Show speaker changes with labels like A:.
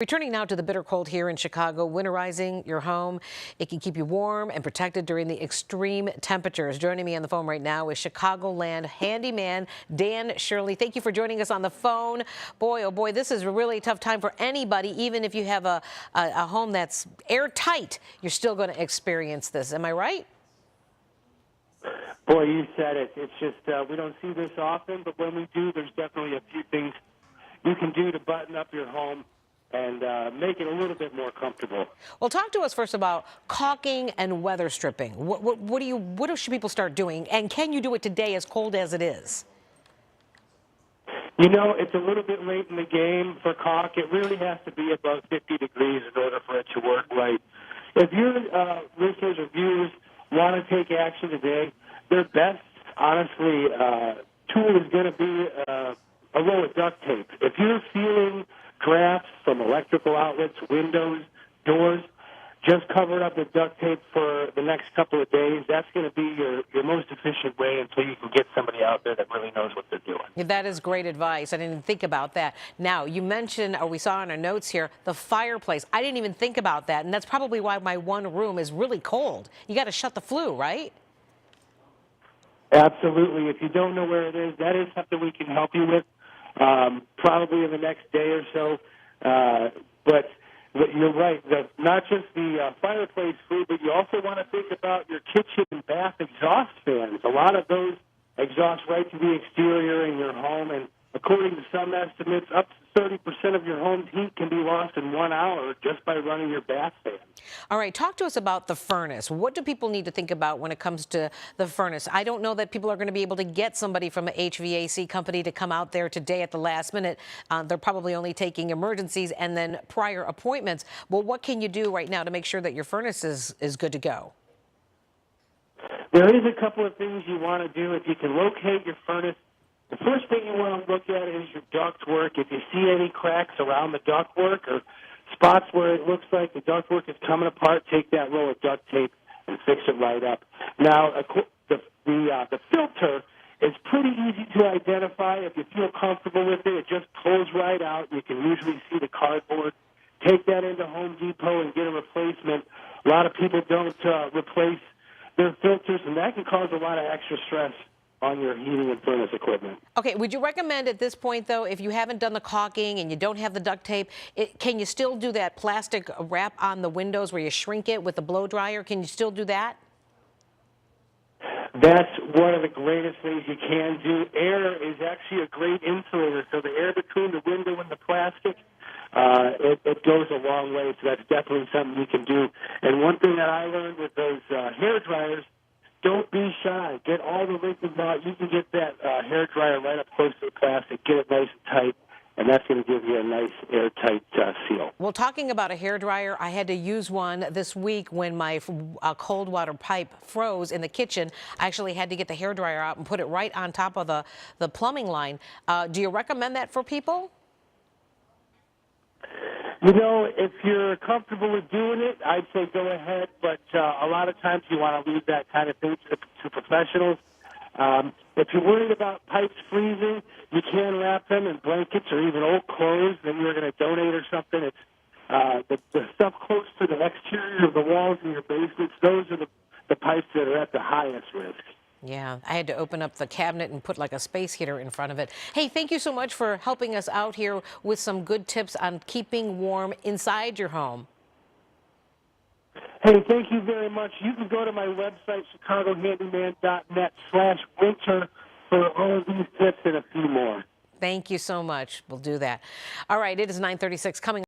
A: Returning now to the bitter cold here in Chicago, winterizing your home. It can keep you warm and protected during the extreme temperatures. Joining me on the phone right now is Chicagoland handyman Dan Shirley. Thank you for joining us on the phone. Boy, oh boy, this is a really tough time for anybody. Even if you have a home that's airtight, you're still going to experience this. Am I right?
B: Boy, you said it. It's just we don't see this often, but when we do, there's definitely a few things you can do to button up your home and make it a little bit more comfortable.
A: Well, talk to us first about caulking and weather stripping. What should people start doing? And can you do it today as cold as it is?
B: You know, it's a little bit late in the game for caulk. It really has to be above 50 degrees in order for it to work right. If your listeners or viewers want to take action today, their best, honestly, tool is going to be a roll of duct tape. If you're feeling drafts from electrical outlets, windows, doors, just cover it up with duct tape for the next couple of days. That's going to be your most efficient way until you can get somebody out there that really knows what they're doing.
A: Yeah, that is great advice. I didn't even think about that. Now, you mentioned, or we saw in our notes here, the fireplace. I didn't even think about that, and that's probably why my one room is really cold. You got to shut the flue, right?
B: Absolutely. If you don't know where it is, that is something we can help you with. Probably in the next day or so. But you're right, not just the fireplace food, but you also want to think about your kitchen and bath exhaust fans. A lot of those exhaust right to the exterior in your home, and according to some estimates, up to 30% of your home's heat can be lost in 1 hour just by running your bath fan.
A: All right, talk to us about the furnace. What do people need to think about when it comes to the furnace? I don't know that people are going to be able to get somebody from an HVAC company to come out there today at the last minute. They're probably only taking emergencies and then prior appointments. Well, what can you do right now to make sure that your furnace is good to go?
B: There is a couple of things you want to do if you can locate your furnace. The first thing you want to look at is your ductwork. If you see any cracks around the ductwork or spots where it looks like the ductwork is coming apart, take that roll of duct tape and fix it right up. Now, the filter is pretty easy to identify. If you feel comfortable with it, it just pulls right out. You can usually see the cardboard. Take that into Home Depot and get a replacement. A lot of people don't replace their filters, and that can cause a lot of extra stress on your heating and furnace equipment.
A: Okay, would you recommend at this point, though, if you haven't done the caulking and you don't have the duct tape, can you still do that plastic wrap on the windows where you shrink it with the blow dryer? Can you still do that?
B: That's one of the greatest things you can do. Air is actually a great insulator, so the air between the window and the plastic, it goes a long way, so that's definitely something you can do. And one thing that I learned with those hair dryers, don't be shy. Get all the wrinkles out. You can get that hair dryer right up close to the plastic, get it nice and tight, and that's going to give you a nice airtight seal.
A: Well, talking about a hair dryer, I had to use one this week when my cold water pipe froze in the kitchen. I actually had to get the hair dryer out and put it right on top of the plumbing line. Do you recommend that for people?
B: You know, if you're comfortable with doing it, I'd say go ahead, but a lot of times you want to leave that kind of thing to professionals. If you're worried about pipes freezing, you can wrap them in blankets or even old clothes that you're going to donate or something. It's the stuff close to the exterior of the walls in your basements. Those are the pipes that are at the highest risk.
A: Yeah, I had to open up the cabinet and put like a space heater in front of it. Hey, thank you so much for helping us out here with some good tips on keeping warm inside your home.
B: Hey, thank you very much. You can go to my website, chicagohandyman.net/winter, for all of these tips and a few more.
A: Thank you so much. We'll do that. All right, it is 9:36 coming.